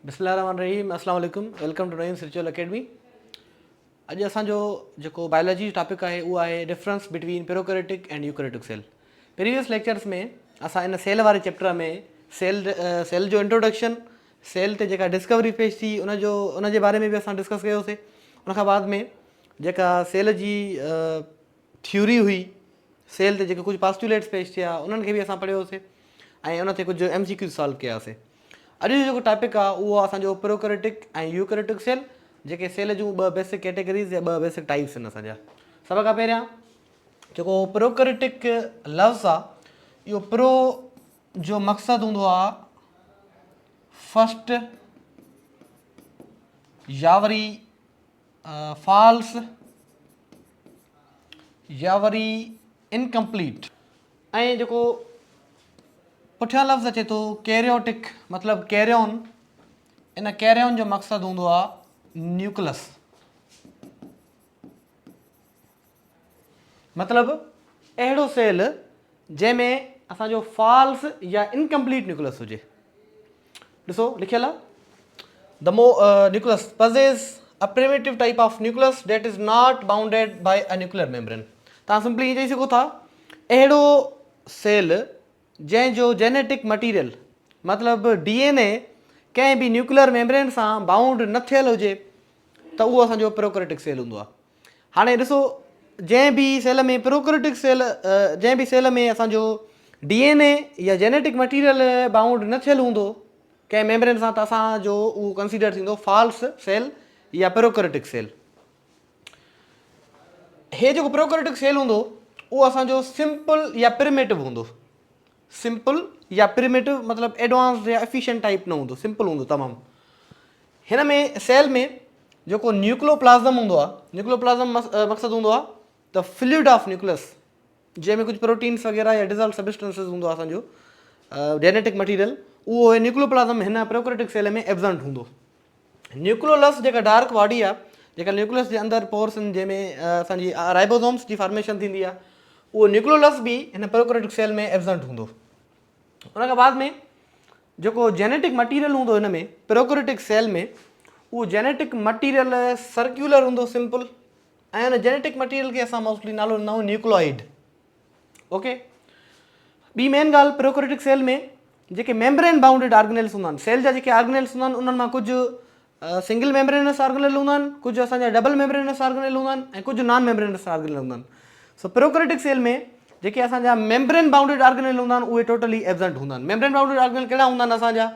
बिस्मिल्लाहिर्रहमानिर्रहीम, अस्सलाम वालेकुम, welcome to Naeem Spiritual Academy. अॼु असांजो जेको बायोलॉजी टॉपिक आहे उहो आहे difference between prokaryotic and eukaryotic cell. Previous lectures में असां इन सेल वारे चैप्टर में सेल जो इंट्रोडक्शन, सेल ते जेका डिस्कवरी पेश थी उन जे बारे में बि असां डिस्कस कयोसीं। उनखां बाद में जेका सेल जी थ्योरी हुई, सेल ते जेके कुझु पॉस्टुलेट्स पेश थिया उन्हनि खे बि असां पढ़ियोसीं ऐं उन ते कुझु MCQ सॉल्व कयासीं। अॼु जो जेको टॉपिक आहे उहो असांजो प्रोकैरियोटिक ऐं यूकैरियोटिक सेल, जेके सेल जूं ॿ बेसिक कैटेगरीज़ या ॿ बेसिक टाइप्स आहिनि असांजा। सभ खां पहिरियां जेको प्रोकैरियोटिक लफ़्ज़ आहे, इहो प्रो जो मक़सदु हूंदो आहे फस्ट या वरी फॉल्स या वरी इनकम्प्लीट, ऐं जेको पुठियां लफ़्ज़ अचे थो कैरियोटिक मतिलबु कैरियॉन, इन कैरियॉन जो मक़सदु हूंदो आहे न्यूक्लियस, मतिलबु अहिड़ो सेल जंहिंमें असांजो फॉल्स या इनकम्प्लीट न्यूक्लियस हुजे। ॾिसो लिखियल आहे, the nucleus possess a primitive type of nucleus that is not bounded by a nuclear membrane। तव्हां सिंपली ईअं चई सघो था, अहिड़ो सेल जंहिंजो जेनेटिक मटीरियल मतिलबु DNA कंहिं बि न्यूक्लियर मेम्ब्रेन सां बाउंड न थियल हुजे त उहो असांजो प्रोकैरियोटिक सेल हूंदो आहे। हाणे ॾिसो, जंहिं बि सेल में प्रोकैरियोटिक सेल जंहिं बि सेल में असांजो DNA या जेनेटिक मटीरियल बाउंड न थियल हूंदो कंहिं मेम्ब्रेन सां, त असांजो उहो कंसीडर थींदो फॉल्स सेल या प्रोकैरियोटिक सेल। हे जेको प्रोकैरियोटिक सेल हूंदो उहो असांजो सिंपल या प्रिमिटिव हूंदो। सिंपल या प्रिमिटिव मतिलबु एडवांस या एफिशिएंट टाइप न हूंदो, सिंपल हूंदो तमामु। हिन में सेल में जेको न्यूक्लियोप्लाज़्म हूंदो आहे, न्यूक्लियोप्लाज़्म मक़सदु हूंदो आहे द फ्लूइड ऑफ न्यूक्लियस, जंहिंमें कुझु प्रोटीन्स वग़ैरह या डिज़ॉल्व सब्सटेंसेस हूंदो आहे असांजो जेनेटिक मटीरियल, उहो न्यूक्लियोप्लाज़्म हिन प्रोकैरियोटिक सेल में एब्सेंट हूंदो। न्यूक्लियोलस जेका डार्क बॉडी आहे, जेका न्यूक्लियस जे अंदरि पोर्स आहिनि जंहिंमें असांजी राइबोसोम्स जी फॉर्मेशन थींदी आहे, उहो न्यूक्लियोलस बि हिन प्रोकैरियोटिक सेल में एब्सेंट हूंदो। उनखां बाद में जेको जेनेटिक मटीरियल हूंदो हिन में प्रोकैरियोटिक सेल में, उहो जेनेटिक मटीरियल सर्कुलर हूंदो सिंपल, ऐं उन जेनेटिक मटीरियल खे असां मोस्टली नालो ॾींदा आहियूं न्यूक्लियोइड। ओके, ॿी मेन ॻाल्हि, प्रोकैरियोटिक सेल में जेके मेम्ब्रेन बाउंडेड ऑर्गेनेल्स हूंदा आहिनि, सेल जा जेके ऑर्गेनेल्स हूंदा आहिनि उन्हनि मां कुझु सिंगल मेम्ब्रेनस ऑर्गेनेल हूंदा आहिनि, कुझु असांजा डबल मेम्ब्रेनस ऑर्गेनेल हूंदा आहिनि, ऐं कुझु नॉन मेम्ब्रेनस ऑर्गेनेल हूंदा आहिनि। सो प्रोकैरियोटिक सेल में जेके असांजा मेम्ब्रेन बाउंडेड ऑर्गेनेल हूंदा आहिनि उहे टोटली एब्सेंट हूंदा आहिनि। मेम्ब्रेन बाउंडेड ऑर्गेनेल कहिड़ा हूंदा आहिनि असांजा,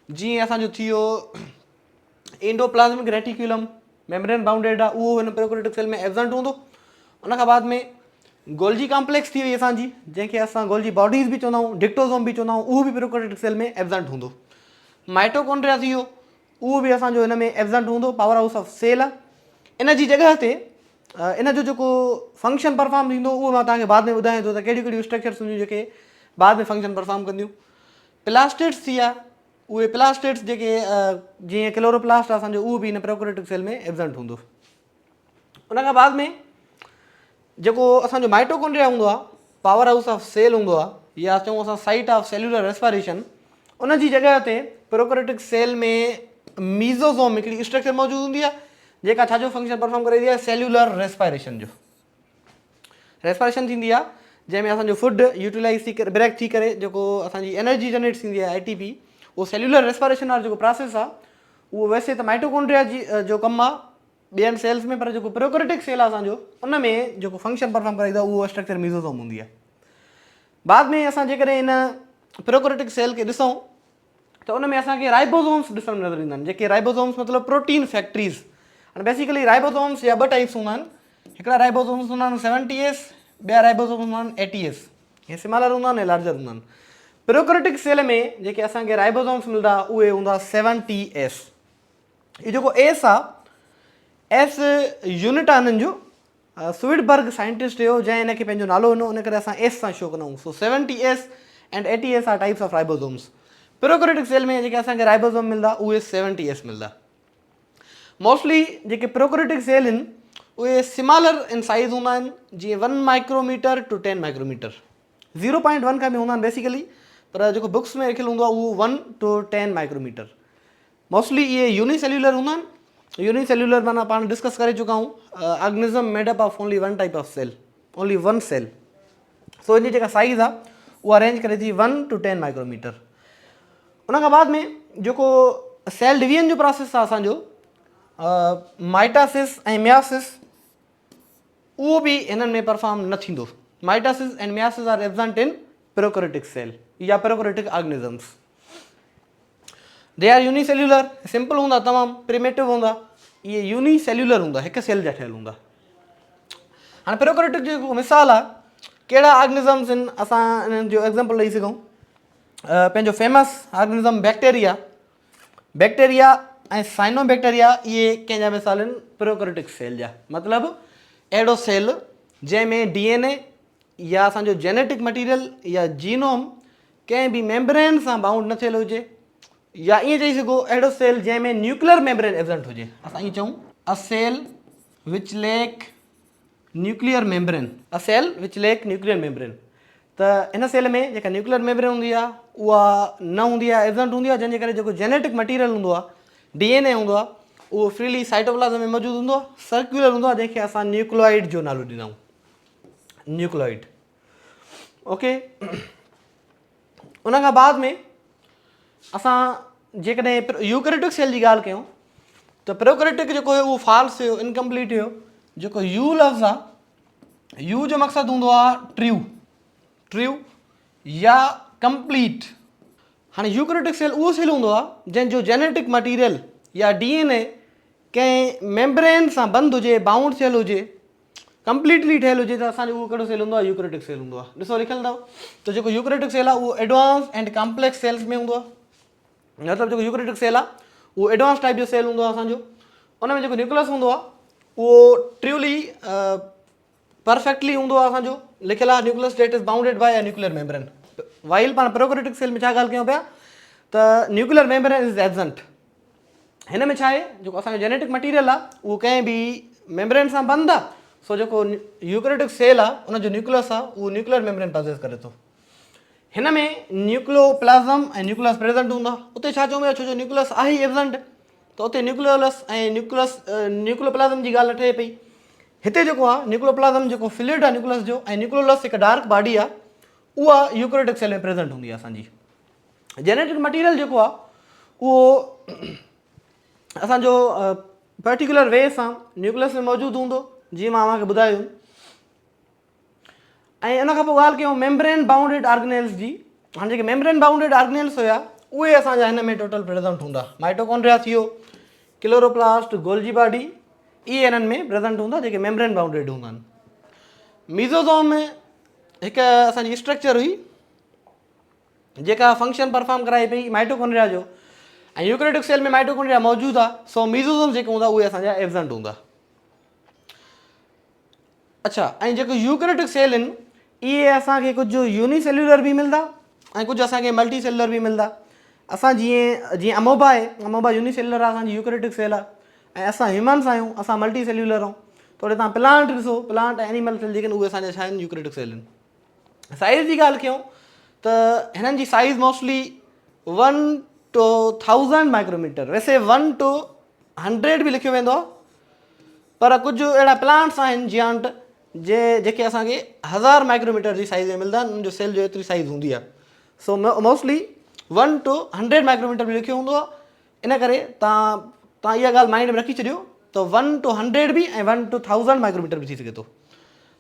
जीअं असांजो थी वियो एंडोप्लाज़्मिक रेटिक्यूलम, मेम्ब्रेन बाउंडेड आहे, उहो हिन प्रोकैरियोटिक सेल में एब्सेंट हूंदो। उनखां बाद में गोल्जी कॉम्प्लेक्स थी वई असांजी, जंहिंखे असां गोल्जी बॉडीज़ बि चवंदा आहियूं, डिक्टोज़ोम बि चवंदा आहियूं, उहो बि प्रोकैरियोटिक सेल में एब्सेंट हूंदो। माइटोकॉन्ड्रिया थी वियो, उहो बि असांजो हिन में एब्सेंट हूंदो, पावर हाउस ऑफ सेल आहे। इन जी जॻह ते इन जो जेको फंक्शन परफॉर्म थींदो उहो मां तव्हांखे बाद में ॿुधायां थो त कहिड़ियूं कहिड़ियूं स्ट्रक्चर्स हूंदियूं जेके बाद में फंक्शन परफॉर्म कंदियूं। प्लास्टिड्स थी विया, उहे प्लास्टिड्स जेके जीअं क्लोरोप्लास्ट आहे असांजो, उहो बि हिन प्रोकैरियोटिक सेल में एब्सेंट हूंदो। उनखां बाद में जेको असांजो माइटोकॉन्ड्रिया हूंदो आहे, पावर हाउस ऑफ सेल हूंदो आहे, या चऊं असां साइट ऑफ सेल्युलर रेस्पिरेशन, उन जी जॻह ते प्रोकैरियोटिक सेल में मीज़ोसोम हिकिड़ी स्ट्रक्चर मौजूदु हूंदी आहे, जेका छाजो फंक्शन परफॉर्म करे थी आहे, सेल्युलर रेस्पिरेशन जो। रेस्पिरेशन थींदी आहे जंहिंमें असांजो फूड यूटिलाइज़ थी करे, ब्रेक थी करे जेको असांजी एनर्जी जनरेट थींदी आहे ATP, उहो सेल्युलर रेस्पिरेशन वारो जेको प्रोसेस आहे उहो वैसे त माइटोकॉन्ड्रिया जी जो कमु आहे ॿियनि सेल्स में, पर जेको प्रोकैरियोटिक सेल आहे असांजो उन में जेको फंक्शन परफॉर्म करे थो उहो स्ट्रक्चर मीज़ोसोम हूंदी आहे। बाद में असां जेकॾहिं इन प्रोकैरियोटिक सेल खे ॾिसूं त उन में असांखे राइबोसोम्स ॾिसण में नज़र ईंदा आहिनि, जेके राइबोसोम्स मतिलबु प्रोटीन फैक्ट्रीज़। हाणे बेसिकली राइबोसोम्स जा ॿ टाइप्स हूंदा आहिनि, हिकिड़ा राइबोसोम्स हूंदा आहिनि 70S, ॿिया राइबोसोम्स हूंदा आहिनि 80S। हे स्मॉलर हूंदा आहिनि ऐं लार्जर हूंदा आहिनि। प्रोकैरियोटिक सेल में जेके असांखे राइबोसोम्स मिलंदा उहे हूंदा 70S। इहो जेको S आहे, S यूनिट आहे हिननि जो, स्वीडबर्ग साइंटिस्ट हुयो जंहिं हिनखे पंहिंजो नालो ॾिनो, इन करे असां S सां शो कंदा आहियूं। So 70S and 80S are types of ribosomes. Prokaryotic cell में जेके असांखे राइबोसोम मिलंदा उहे 70S मिलंदा। मोस्टली जेके प्रोकैरियोटिक सेल आहिनि उहे स्मॉलर इन साइज़ हूंदा आहिनि, जीअं 1 माइक्रोमीटर टू 10 माइक्रोमीटर, 0.1 खां बि हूंदा आहिनि बेसिकली, पर जेको बुक्स में लिखियलु हूंदो आहे उहो 1 to 10 माइक्रोमीटर। मोस्टली ये यूनिसेल्यूलर हूंदा आहिनि। यूनिसेल्यूलर माना पाण डिस्कस करे चुका आहियूं, organism made up of only one type of cell, only one cell. So इनजी जेका साइज़ आहे उहा रेंज करे थी 1 to 10 माइक्रोमीटर। उन खां बाद में जेको सेल डिवीजन जो प्रोसेस आहे असांजो, माइटासिस ऐं मियासिस, उहो बि हिननि में परफॉर्म न थींदो। Mitosis and meiosis are absent in prokaryotic cell या prokaryotic organisms. They are unicellular, simple हूंदा, तमामु प्रिमेटिव हूंदा। इहे यूनिसेल्यूलर हूंदा, हिकु सेल जा ठहियल हूंदा। हाणे प्रोकैरियोटिक जेको मिसाल आहे, कहिड़ा ऑर्गेनिजम्स आहिनि, असां इन्हनि जो एग्ज़ाम्पल ॾेई सघूं। पंहिंजो फेमस ऑर्गेनिज़म बैक्टीरिया, बैक्टीरिया ऐं साइनोबैक्टीरिया, इहे कंहिंजा मिसाल आहिनि प्रोकैरियोटिक सेल जा। मतिलबु अहिड़ो सेल जंहिंमें DNA या असांजो जेनेटिक मटीरियल या जीनोम कंहिं बि मेम्ब्रेन सां बाउंड न थियल हुजे, या ईअं चई सघो अहिड़ो सेल जंहिंमें न्यूक्लियर मेम्ब्रेन एब्सेंट हुजे। असां ईअं चऊं a cell which lack nuclear membrane, a cell which lack nuclear membrane. त हिन सेल में जेका न्यूक्लियर मेम्ब्रेन हूंदी आहे उहा न हूंदी आहे, एब्सेंट हूंदी आहे, जंहिंजे करे जेको जेनेटिक मटीरियल हूंदो आहे, DNA हूंदो आहे, उहो फ्रीली साइटोप्लाज़म में मौजूदु हूंदो आहे, सर्कुलर हूंदो आहे, जंहिंखे असां न्यूक्लियोइड जो नालो ॾींदा आहियूं, न्यूक्लियोइड। ओके, उन खां बाद में असां जेकॾहिं यूकैरियोटिक सेल जी ॻाल्हि कयूं त प्रोकैरियोटिक जेको हुयो उहो फॉल्स हुयो, इनकम्पलीट हुयो। जेको यू लफ़्ज़ आहे, यू जो मक़सदु हूंदो आहे ट्रू, ट्रू या कंप्लीट। हाणे यूकैरियोटिक सेल उहो सेल हूंदो आहे जंहिंजो जेनेटिक मटीरियल या DNA कंहिं मेम्ब्रेन सां बंदि हुजे, बाउंड थियल हुजे, कंप्लीटली ठहियल हुजे, त असांजो उहो कहिड़ो सेल हूंदो आहे, यूकैरियोटिक सेल हूंदो आहे। ॾिसो लिखियलु अथव, त जेको यूकैरियोटिक सेल आहे उहो एडवांस एंड कॉम्प्लेक्स सेल्स में हूंदो आहे। मतिलबु जेको यूकैरियोटिक सेल आहे उहो एडवांस टाइप जो सेल हूंदो आहे असांजो। उन में जेको न्यूक्लियस हूंदो आहे उहो ट्रूली परफेक्टली हूंदो आहे असांजो, लिखियलु आहे nucleus that is bounded by a nuclear membrane. While पाण प्रोकैरियोटिक सेल में छा ॻाल्हि कयूं पिया, त न्यूक्लियर मेम्ब्रेन इज़ एब्सेंट। हिन में छा आहे, जेको असांजो जेनेटिक मटीरियल आहे उहो कंहिं बि मेम्ब्रेन सां बंदि आहे। सो जेको यूकैरियोटिक सेल आहे उनजो न्यूक्लियस आहे उहो न्यूक्लियर मेम्ब्रेन पॉसेस करे थो। हिन में न्यूक्लियोप्लाज़म ऐं न्यूक्लियस प्रेजेंट हूंदा। उते छा चऊं पिया, छो जो न्यूक्लियस आहे ई एब्सेंट, त उते न्यूक्लियोलस ऐं न्यूक्लियोप्लाज़म जी ॻाल्हि न ठहे पई। हिते जेको आहे न्यूक्लियोप्लाज़म जेको फ्लूइड आहे न्यूक्लियस जो, ऐं न्यूक्लियोलस हिकु डार्क बॉडी आहे, उहा यूकैरियोटिक सेल में प्रेजेंट हूंदी आहे असांजी। जेनेटिक मटीरियल जेको आहे उहो असांजो पर्टिकुलर वे सां न्यूक्लियस में मौजूदु हूंदो, जीअं मां तव्हांखे ॿुधायो। ऐं इन खां पोइ ॻाल्हि कयूं मेम्ब्रेन बाउंडेड ऑर्गेनेल्स जी। हाणे जेके मेम्ब्रेन बाउंडेड ऑर्गेनेल्स हुया उहे असांजा हिन में टोटल प्रेजेंट हूंदा। माइटोकॉन्ड्रिया थी वियो, क्लोरोप्लास्ट, गोल्जी बॉडी, इहे हिननि में प्रेजेंट हूंदा जेके मेम्ब्रेन बाउंडेड हूंदा आहिनि। मीज़ोज़ोम में हिकु असांजी स्ट्रक्चर हुई जेका फंक्शन परफॉर्म कराए पई माइटोकॉन्ड्रिया जो, ऐं यूकैरियोटिक सेल में माइटोकॉन्ड्रिया मौजूदु आहे। सो मीज़ोज़ोम जेके हूंदा उहे असांजा एब्सेंट हूंदा। अच्छा, ऐं जेको यूकैरियोटिक सेल आहिनि इहे असांखे कुझु यूनिसेल्यूलर बि मिलंदा ऐं कुझु असांखे मल्टी सेल्युलर बि मिलंदा। असां जीअं अमोबा आहे, अमोबा यूनिसेल्युलर आहे, असांजी यूकैरियोटिक सेल आहे। ऐं असां ह्यूमन्स आहियूं, असां मल्टी सेल्युलर आहियूं। थोरे तव्हां प्लांट ॾिसो, प्लांट ऐं एनिमल सेल जेके आहिनि उहे असांजा छा आहिनि, यूकैरियोटिक सेल आहिनि। साइज़ जी ॻाल्हि कयूं त हिननि जी साइज़ मोस्टली 1 to 1000 माइक्रोमीटर, वैसे 1 to 100 बि लिखियो वेंदो आहे, पर कुझु अहिड़ा प्लांट्स आहिनि जियांट जेके असांखे 1000 माइक्रोमीटर जी साइज़ में मिलंदा आहिनि, उन्हनि जो सेल जो एतिरी साइज़ हूंदी आहे। सो मोस्टली 1 to 100 माइक्रोमीटर बि लिखियो हूंदो आहे। इन करे तव्हां इहा ॻाल्हि माइंड में रखी छॾियो त 1 to 100 बि ऐं 1 to 1000 माइक्रोमीटर बि थी सघे थो।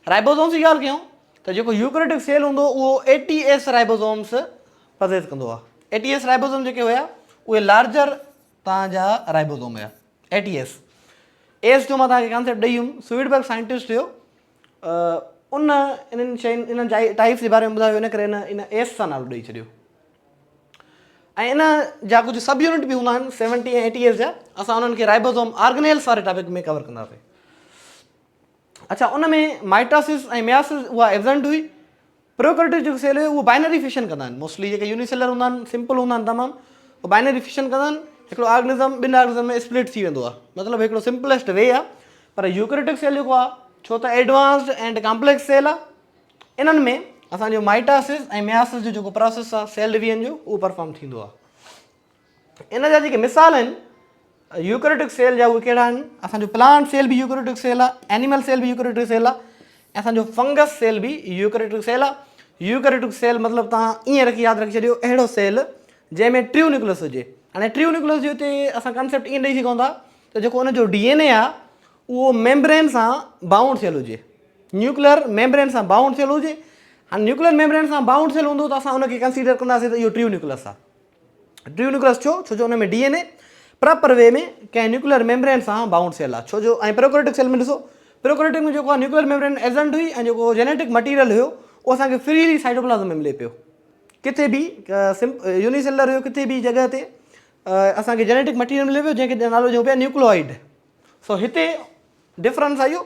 राइबोसोम्स जी ॻाल्हि कयूं त जेको यूकैरियोटिक सेल हूंदो उहो ATS राइबोसोम्स पॉसेस कंदो आहे। ATS राइबोसोम जेके हुया उहे लार्जर तव्हांजा राइबोसोम हुया। ATS एस जो मां तव्हांखे कॉन्सेप्ट ॾेई हुयुमि, स्वीडबर्ग साइंटिस्ट हुयो, इन्हनि शयुनि इन्हनि टाइप्स जे बारे में ॿुधायो, इन करे इन एस सां नालो ॾेई छॾियो। ऐं इन जा कुझु सब यूनिट बि हूंदा आहिनि 70 ऐं 80 जा, असां उन्हनि खे राइबोसोम ऑर्गेनेल्स वारे टॉपिक में कवर कंदासीं। अच्छा, उन में माइटासिस ऐं मियासिस उहा एब्सेंट हुई। प्रोकैरियोटिक जेको सेल हुयो उहो बाइनरी फिशन कंदा आहिनि। मोस्टली जेके यूनिसेलर हूंदा आहिनि, सिंपल हूंदा आहिनि तमामु, उहो बाइनरी फिशन कंदा आहिनि। हिकिड़ो ऑर्गेनिज़म ॿिनि ऑर्गेनिज़म में स्प्लिट थी वेंदो आहे, मतिलबु हिकिड़ो सिंपलेस्ट वे आहे। पर यूकैरियोटिक सेल जेको आहे, छो त एडवांस्ड एंड कॉम्प्लेक्स सेल आहे, इन्हनि में असांजो माइटासिस ऐं मियासिस जो जेको प्रोसेस आहे सेल डिवीजन जो, उहो परफॉर्म थींदो आहे। इन जा जेके मिसाल आहिनि यूकैरियोटिक सेल जा उहे कहिड़ा आहिनि? असांजो प्लांट सेल बि यूकैरियोटिक सेल आहे, एनिमल सेल बि यूकैरियोटिक सेल आहे, ऐं असांजो फंगस सेल बि यूकैरियोटिक सेल आहे। यूकैरियोटिक सेल मतिलबु तव्हां ईअं यादि रखी छॾियो, अहिड़ो सेल जंहिंमें ट्रियो न्यूक्लियस हुजे। हाणे ट्रियो न्यूक्लियस जो हिते असां कंसेप्ट ईअं ॾेई सघूं था त जेको उनजो DNA आहे उहो मेम्ब्रेन सां बाउंड थियल हुजे, न्यूक्लियर मेम्ब्रेन सां बाउंड थियल हुजे। हाणे न्यूक्लियर मेम्ब्रेन सां बाउंड थियल हूंदो त असां उनखे कंसीडर कंदासीं त इहो ट्रियो न्यूक्लियस आहे। ट्रियो न्यूक्लियस छो? छो जो हुन में DNA प्रॉपर वे में कंहिं न्यूक्लियर मेम्ब्रेन सां बाउंड थियल आहे। छो जो ऐं प्रोकैरियोटिक सेल में ॾिसो, प्रोकैरियोटिक में जेको आहे न्यूक्लियर मेम्ब्रेन एजेंट हुई ऐं जेको जेनेटिक मटीरियल हुयो उहो असांखे फ्रीली साइटोप्लाज़म में मिले पियो। किथे बि यूनिसेलर हुयो, किथे बि जॻह ते असांखे जेनेटिक मटीरियल मिले पियो जंहिंखे नालो ॾियूं पिया न्यूक्लियोइड। सो हिते डिफरेंस आहे इहो,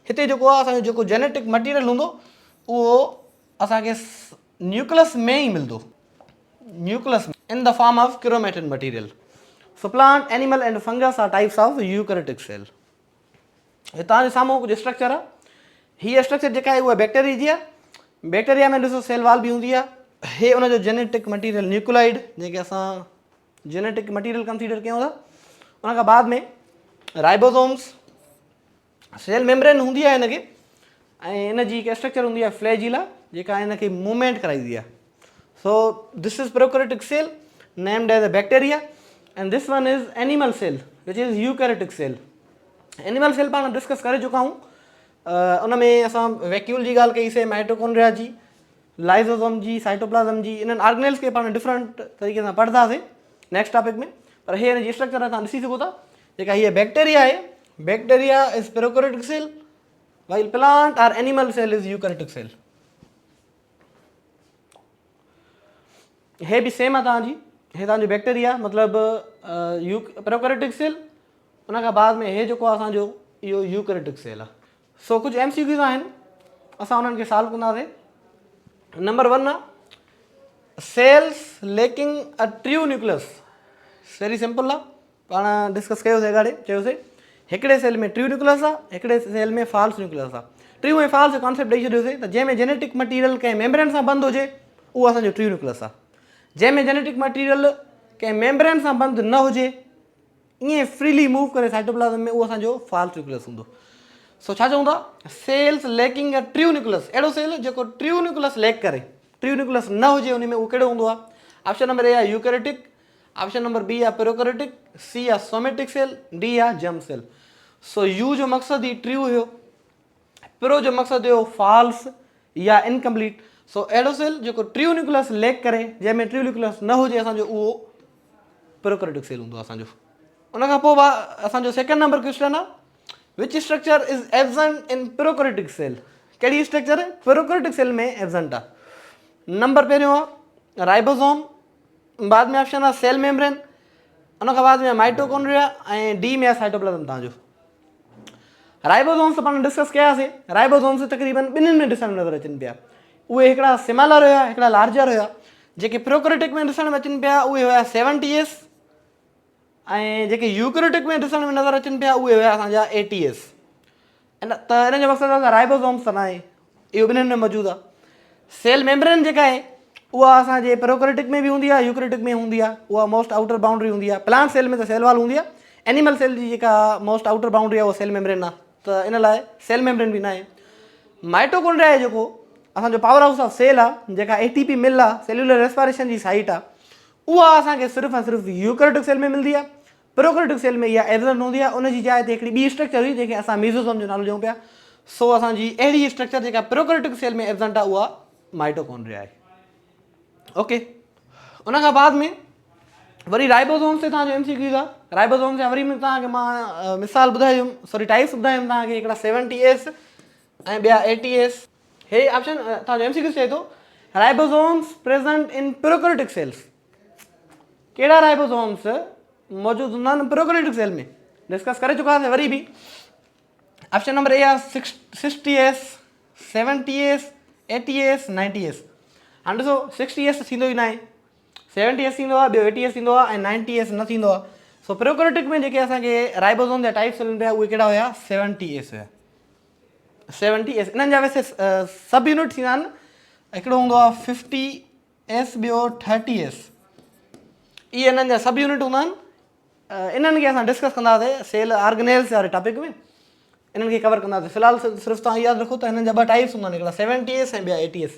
हिते जेको आहे असांजो जेको जेनेटिक मटीरियल हूंदो उहो असांखे न्यूक्लियस में ई मिलंदो, nucleus in the form of chromatin material. So plant, animal and fungus are types of eukaryotic cell. हे तव्हांजे साम्हूं कुझु स्ट्रक्चर आहे, हीअ स्ट्रक्चर जेका आहे उहा बैक्टीरिया जी आहे। बैक्टीरिया में ॾिसो सेल वॉल बि हूंदी आहे, हे उनजो जेनेटिक मटीरियल न्यूक्लियोइड जंहिंखे असां जेनेटिक मटीरियल कंसीडर कयूं था। उन खां बाद में राइबोसोम्स, सेल मेम्ब्रेन हूंदी आहे हिनखे, ऐं हिन जी हिकु स्ट्रक्चर हूंदी आहे फ्लैजिला जेका हिनखे मूवमेंट कराईंदी आहे। So this is prokaryotic cell named as a bacteria and this one is animal cell which is eukaryotic cell. Animal cell पाण डिस्कस करे चुका आहियूं, उन में असां वैक्यूल जी ॻाल्हि कईसीं, माइटोकॉन्ड्रिया जी, लाइसोसोम जी, साइटोप्लाज़म जी, इन्हनि ऑर्गेनेल्स खे पाण डिफरेंट तरीक़े सां पढ़ंदासीं नेक्स्ट टॉपिक में। पर हे हिन जी स्ट्रक्चर तव्हां ॾिसी सघो था, जेका हीअ बैक्टीरिया आहे, bacteria is prokaryotic cell while plant or animal cell is eukaryotic cell। हे भी सेम आहे तव्हांजी, हे तव्हांजो बैक्टीरिया मतिलबु प्रोकैरियोटिक सेल, उन खां बाद में हे जेको आहे असांजो इहो यूकैरियोटिक सेल आहे। सो कुझु MCQs आहिनि, असां उन्हनि खे सॉल्व कंदासीं। नंबर 1 आहे सेल्स लेकिंग अ ट्रियो न्यूक्लियस। वेरी सिंपल आहे, पाण डिस्कस कयोसीं अगाड़े, चयोसीं हिकिड़े सेल में ट्रियो न्यूक्लियस आहे, हिकिड़े सेल में फॉल्स न्यूक्लियस आहे। ट्रियो ऐं फॉल्स जो कॉन्सेप्ट ॾेई छॾियोसीं त जंहिंमें जेनेटिक मटीरियल कंहिं मेम्ब्रेन सां बंदि हुजे उहो असांजो ट्रियो न्यूक्लियस आहे, जंहिंमें जेनेटिक मटीरियल कंहिं मेम्ब्रेन सां बंदि न हुजे, ईअं फ्रीली मूव करे साइटोप्लाज़म में, उहो असांजो फॉल्स न्यूक्लियस हूंदो। सो छा चऊं था, सेल्स लेकिंग अ ट्रियो न्यूक्लियस, अहिड़ो सेल जेको ट्रियो न्यूक्लियस लैक करे, ट्रियो न्यूक्लियस न हुजे उन में, उहो कहिड़ो हूंदो आहे? ऑप्शन नंबर ए आहे यूकैरियोटिक, ऑप्शन नंबर बी आहे प्रोकैरियोटिक, सी आहे सोमेटिक सेल, डी आहे जर्म सेल। सो यू जो मक़सदु ई ट्रियो हुयो, प्रो जो मक़सदु हुयो फॉल्स या इनकम्प्लीट। सो अहिड़ो सेल जेको ट्रियो न्यूक्लियस लैक करे, जंहिंमें ट्रियो न्यूक्लियस न हुजे असांजो, उहो प्रोकैरियोटिक सेल हूंदो आहे असांजो। उन खां पोइ असांजो सेकंड नंबर क्वेश्चन आहे which structure is absent in prokaryotic cell. कहिड़ी स्ट्रक्चर प्रोकैरियोटिक सेल में एब्सेंट आहे? नंबर पहिरियों आहे राइबोसोम, बाद में ऑप्शन आहे सेल मेम्ब्रेन, उन खां बाद में माइटोकॉन्ड्रिया, ऐं डी में आहे साइटोप्लाज़म तव्हांजो। राइबोसोम्स पाण डिस्कस कयासीं, राइबोसोम्स तक़रीबन ॿिन्हिनि में ॾिसण में नज़र अचनि पिया। उहे हिकिड़ा सिमिलर हुया, हिकिड़ा लार्जर हुया। जेके प्रोकैरियोटिक में ॾिसण में अचनि पिया उहे हुया 70S, ऐं जेके यूकैरियोटिक में ॾिसण में नज़र अचनि पिया उहे हुया असांजा 80S। त हिन जो मक़सदु आहे राइबोसोम्स त न आहे, इहो ॿिन्हिनि में मौजूदु आहे। सेल मेम्ब्रेन जेका आहे उहा असांजे प्रोकैरियोटिक में बि हूंदी आहे, यूकैरियोटिक में हूंदी आहे, उहा मोस्ट आउटर बाउंड्री हूंदी आहे। प्लांट सेल में त सेल वॉल हूंदी आहे, एनिमल सेल जी जेका मोस्ट आउटर बाउंड्री आहे उहा सेल मेम्ब्रेन आहे, त इन लाइ सेल मेम्ब्रेन बि न आहे। माइटोकॉन्ड्रिया आहे जेको असांजो पावर हाउस ऑफ सेल आहे, जेका ATP मिल आहे, सेल्यूलर रेस्पिरेशन जी साइट आहे, उहा असांखे सिर्फ़ु ऐं सिर्फ़ु यूकैरियोटिक सेल में मिलंदी आहे। प्रोकैरियोटिक सेल में इहा एब्सेंट हूंदी आहे। उन जी जाइ ते हिकिड़ी ॿी स्ट्रक्चर हुई जंहिंखे असां मेसोसोम जो नालो ॾियूं पिया। सो असांजी अहिड़ी स्ट्रक्चर जेका प्रोकैरियोटिक सेल में एब्सेंट आहे उहा माइटोकॉन्ड्रिया आहे। ओके, उन खां बाद में वरी राइबोसोम्स ते तव्हांजो MCQ आहे। राइबोसोम्स जा वरी तव्हांखे मां मिसाल ॿुधायुमि, सॉरी टाइप्स ॿुधायुमि तव्हांखे, हिकिड़ा 70S ऐं ॿिया 80S। हे ऑप्शन तव्हांजो MCQ चए थो ribosomes present in prokaryotic cells. कहिड़ा राइबोसोम्स मौजूदु हूंदा आहिनि प्रोकैरियोटिक सेल में, डिस्कस करे चुकासीं वरी बि। ऑप्शन नंबर ए आहे 60S, 70S, 80S, 90S। हाणे ॾिसो 60S थींदो ई न आहे, 70S थींदो आहे, ॿियो 80S थींदो आहे, ऐं 90S न थींदो आहे। सो प्रोकैरियोटिक में जेके असांखे राइबोसोम जा टाइप्स मिलनि पिया उहे कहिड़ा हुया? 70S हुया। 70S इन्हनि जा वैसे सब यूनिट थींदा आहिनि, हिकिड़ो हूंदो आहे 50S, ॿियो 30S। इहे हिननि जा सब यूनिट हूंदा आहिनि। इन्हनि खे असां डिस्कस कंदासीं सेल ऑर्गेनेल्स वारे टॉपिक में, इन्हनि खे कवर कंदासीं। फ़िलहाल सिर्फ़ु तव्हां यादि रखो त हिननि जा 2 टाइप्स हूंदा आहिनि, हिकिड़ा 70S ऐं ॿिया 80S।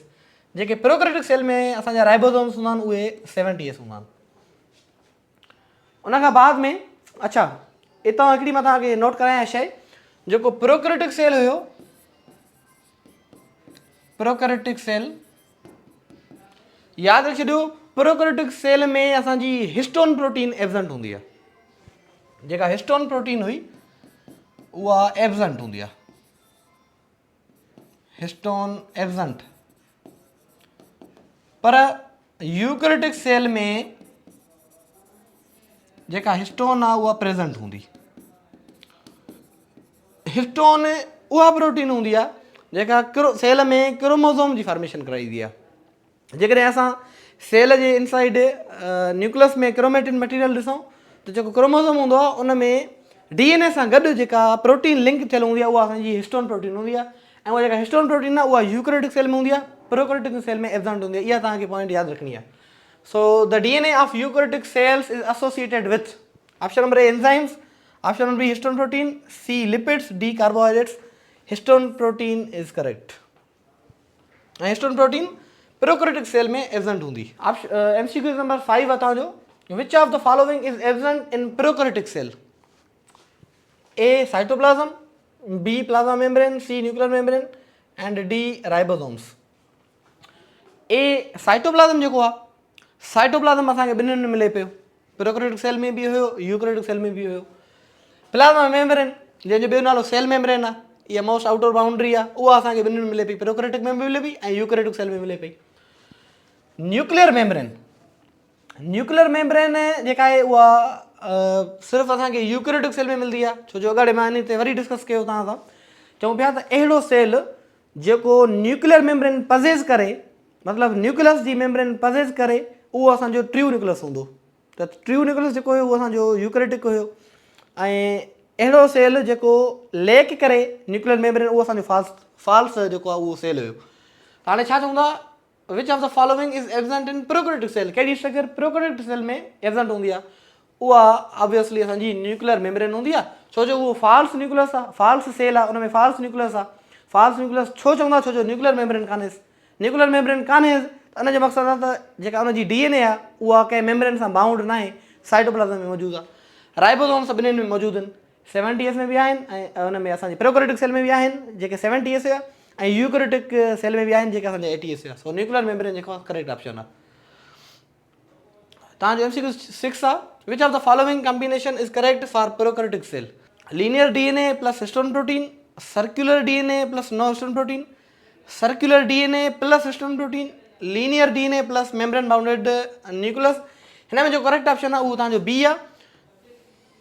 जेके प्रोकैरियोटिक सेल में असांजा राइबोसोम्स हूंदा आहिनि उहे 70S हूंदा आहिनि। उन खां बाद में अच्छा हितां हिकिड़ी मां तव्हांखे नोट करायां शइ, जेको प्रोकैरियोटिक सेल हुयो, प्रोकैरियोटिक सेल यादि रखी छॾियो, प्रोकैरियोटिक सेल में असांजी हिस्टोन प्रोटीन एब्सेंट हूंदी आहे। जेका हिस्टोन प्रोटीन हुई उहा एब्सेंट हूंदी आहे, हिस्टोन एब्सेंट। पर यूकैरियोटिक सेल में जेका हिस्टोन आहे उहा प्रेजेंट हूंदी। हिस्टोन उहा प्रोटीन हूंदी आहे जेका सेल में क्रोमोसोम जी फॉर्मेशन कराईंदी आहे। जेकॾहिं असां सेल जे इनसाइड न्यूक्लियस में क्रोमेटिन मटीरियल ॾिसूं त जेको क्रोमोसोम हूंदो आहे उन में DNA सां गॾु जेका प्रोटीन लिंक थियल हूंदी आहे उहा असांजी हिस्टोन प्रोटीन हूंदी आहे। ऐं उहा जेका हिस्टोन प्रोटीन आहे उहा यूकैरियोटिक सेल में हूंदी आहे, प्रोकैरियोटिक सेल में एब्सेंट हूंदी आहे। इहा तव्हांखे पॉइंट यादि रखणी आहे। So the DNA of eukaryotic cells is associated with option number A enzymes, option number B histone protein, C lipids, D carbohydrates. Histone protein is correct. ऐं हिस्टोन प्रोटीन प्रोकैरियोटिक सेल में absent हूंदी। MCQ number 5 आहे तव्हांजो, which of the following is absent in prokaryotic cell? A cytoplasm, B plasma membrane, C nuclear membrane and D ribosomes. A cytoplasm जेको आहे, cytoplasm असांखे ॿिन्हिनि में मिले पियो, प्रोकैरियोटिक सेल में बि हुयो, यूकैरियोटिक सेल में बि हुयो। प्लाज्मा मेम्ब्रेन जंहिंजो ॿियो नालो सेल मेम्ब्रेन आहे, इहा मोस्ट आउटर बाउंड्री आहे, उहा असांखे ॿिन्हिनि में मिले पई, प्रोकैरियोटिक में बि मिले पई ऐं यूकैरियोटिक सेल में मिले पई। न्यूक्लियर मेम्ब्रेन, न्यूक्लियर मेम्ब्रेन जेका आहे उहा सिर्फ़ु असांखे यूकैरियोटिक सेल में मिलंदी आहे। छो जो अॻाड़े मां इन ते वरी डिस्कस कयो तव्हां सां, चऊं पिया त अहिड़ो सेल जेको न्यूक्लियर मेम्ब्रेन पज़ेस करे, मतिलबु न्यूक्लियस जी मेम्ब्रेन पज़ेस करे, उहो असांजो ट्रू न्यूक्लियस हूंदो। त ट्रू न्यूक्लियस जेको हुयो उहो असांजो यूकैरियोटिक हुयो। ऐं अहिड़ो सेल जेको लेक करे न्यूक्लियर मेम्ब्रेन, उहो असांजो फॉल्स जेको आहे उहो सेल हुयो। त हाणे छा चवंदा, which of the following is absent in prokaryotic cell? कहिड़ी स्ट्रक्चर प्रोकैरियोटिक सेल में एब्सेंट हूंदी आहे? उहा ऑब्वियसली असांजी न्यूक्लियर मेम्ब्रेन हूंदी आहे। छो जो उहो फॉल्स न्यूक्लियस आहे, फॉल्स सेल आहे, उन में फॉल्स न्यूक्लियस आहे। फॉल्स न्यूक्लियस छो चवंदा? छो जो न्यूक्लियर मेम्ब्रेन कान्हेसि। न्यूक्लियर मेम्ब्रेन कान्हेसि त उन जो मक़सदु आहे त जेका उनजी DNA आहे उहा कंहिं मेम्ब्रेन सां बाउंड न आहे, साइटोप्लाज्म में मौजूदु आहे। राइबोसोम्स ॿिन्हिनि में मौजूदु आहिनि, 70S में बि आहिनि ऐं उन में असांजे प्रोकैरियोटिक सेल में बि आहिनि जेके 70S आहे, ऐं यूकैरियोटिक सेल में बि आहिनि जेके असांजे 80S आहे। सो न्यूक्लियर मेम्ब्रेन जेको आहे करेक्ट ऑप्शन आहे। तव्हांजो MCQ 6 आहे, which of the following combination is correct for prokaryotic cell? Linear DNA plus histone protein, circular DNA plus no histone protein, circular DNA plus histone protein, linear DNA plus membrane bounded nucleus. हिन में जो correct option आहे उहो तव्हांजो B आहे।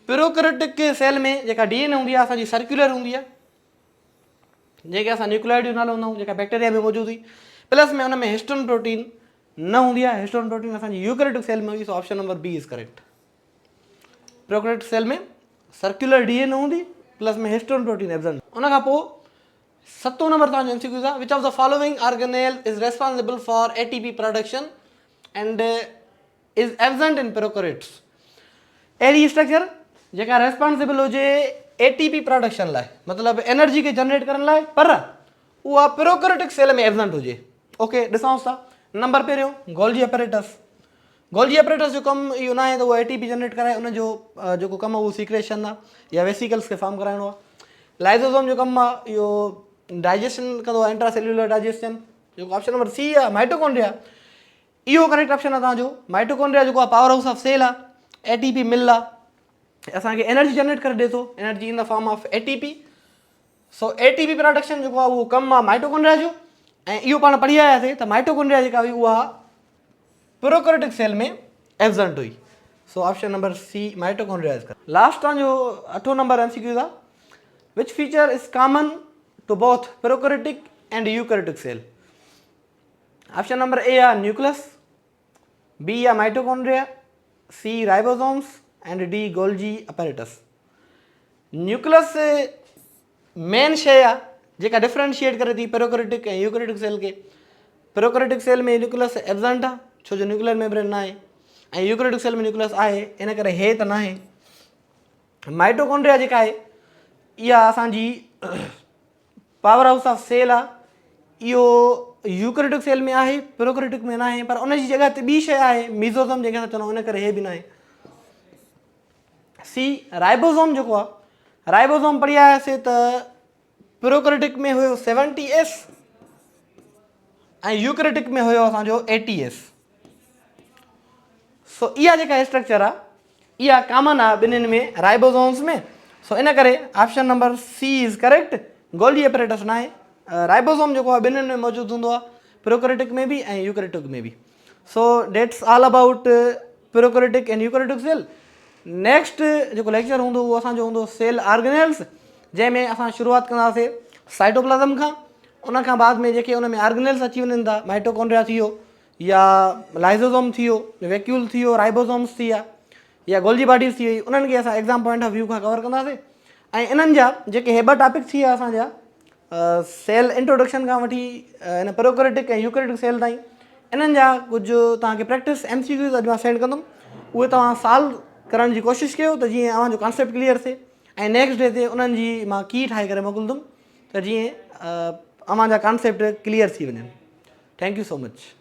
Prokaryotic cell में जेका DNA हूंदी आहे असांजी सर्कुलर हूंदी आहे, जेके असां न्यूक्लियोइड जो नालो हूंदा आहियूं, जेका बैक्टीरिया में मौजूदु हुई। प्लस में उन में हिस्टोन प्रोटीन न हूंदी आहे, हिस्टोन प्रोटीन असांजी यूकैरियोटिक सेल में हुई। So option number B is correct. Prokaryotic cell में सर्कुलर DNA हूंदी, प्लस में हिस्टोन प्रोटीन एब्सेंट। उन खां पोइ 7 नंबर तव्हांजो MCQ आहे, which of the following organelle is responsible for ATP production and is absent in prokaryotes? अहिड़ी structure जेका रेस्पॉन्सिबल हुजे ATP प्रोडक्शन लाइ, मतिलबु एनर्जी खे जनरेट करण लाइ, पर उहा प्रोकैरियोटिक सेल में एब्सेंट हुजे। ओके, ॾिसूं था। नंबर पहिरियों गोल्गी अपैरेटस। गोल्गी अपैरेटस जो कमु इहो न आहे त उहो ATP जनरेट कराए, उनजो जेको कमु आहे उहो सीक्रेशन आहे या वेसिकल्स खे फॉर्म कराइणो आहे। लाइज़ोसोम जो कमु आहे इहो डाइजेशन कंदो आहे, इंट्रासेल्युलर डाइजेशन, जेको ऑप्शन नंबर सी आहे। माइटोकॉन्ड्रिया, इहो करेक्ट ऑप्शन आहे तव्हांजो। माइटोकॉन्ड्रिया जेको आहे पावर हाउस ऑफ सेल आहे, ATP मिल आहे, असांखे एनर्जी जनरेट करे ॾिए थो, energy in the form of ATP। So ATP production जेको आहे उहो कमु आहे माइटोकॉन्ड्रिया जो। ऐं इहो पाण पढ़ी आयासीं त माइटोकॉन्ड्रिया जेका हुई उहा प्रोकैरियोटिक सेल में एब्सेंट हुई। So option number C mitochondria is correct. Last तव्हांजो 8 नंबर MCQ आहे, which feature is common to both prokaryotic and eukaryotic cell? Option number A आहे न्यूक्लियस, बी आहे mitochondria, C ribosomes and D Golgi apparatus. Nucleus main शइ आहे जेका differentiate करे थी prokaryotic ऐं यूकैरियोटिक सेल खे। प्रोकैरियोटिक सेल में न्यूक्लियस एब्सेंट आहे छो जो न्यूक्लियर मेम्ब्रेन न आहे, ऐं यूकैरियोटिक सेल में न्यूक्लियस आहे, इन करे हे त न आहे। माइटोकॉन्ड्रिया जेका आहे इहा असांजी पावर हाउस ऑफ सेल आहे। इहो यूकैरियोटिक सेल में आहे, प्रोकैरियोटिक में न आहे, पर उनजी जॻह ते ॿी शइ आहे मीज़ोसोम जंहिंखे असां चवंदा आहियूं, इन करे हे बि न आहे। सी राइबोसोम जेको आहे, राइबोसोम पढ़ी आयासीं त प्रोकैरियोटिक में हुयो 70S ऐं यूकैरियोटिक में हुयो असांजो 80S। सो इहा जेका स्ट्रक्चर आहे इहा कॉमन आहे ॿिन्हिनि में, राइबोसोम्स में। सो इन करे option number C is correct. Golgi apparatus न आहे। राइबोसोम जेको आहे ॿिन्हिनि में मौजूदु हूंदो आहे, प्रोकैरियोटिक में बि ऐं यूकैरियोटिक में बि। So that's all about prokaryotic and eukaryotic cell. Next जेको लेक्चर हूंदो उहो असांजो हूंदो सेल ऑर्गेनेल्स, जंहिंमें असां शुरूआति कंदासीं साइटोप्लाज़म खां। उन खां बाद में जेके उन में ऑर्गेनेल्स अची वञनि था, माइटोकॉन्ड्रिया थी वियो या लाइज़ोसोम थी वियो, वैक्यूल थी वियो, राइबोसोम्स थी विया या गोल्गी बॉडीज़ थी वई, उन्हनि खे असां एग्ज़ाम पॉइंट ऑफ व्यू खां कवर कंदासीं। ऐं इन्हनि जा जेके हे ॿ टॉपिक थी विया असांजा सेल इंट्रोडक्शन खां वठी इन प्रोकैरियोटिक ऐं यूकैरियोटिक सेल ताईं, इन्हनि जा कुझु तव्हांखे प्रैक्टिस MCQs अॼु मां सेंड कंदुमि, उहे तव्हां सॉल्व करण जी कोशिशि कयो त जीअं अव्हांजो कॉन्सेप्ट क्लियर थिए। ऐं नेक्स्ट डे ते उन्हनि जी मां की ठाहे करे मोकिलींदुमि त जीअं अव्हांजा कॉन्सेप्ट क्लियर थी वञनि। Thank you so much.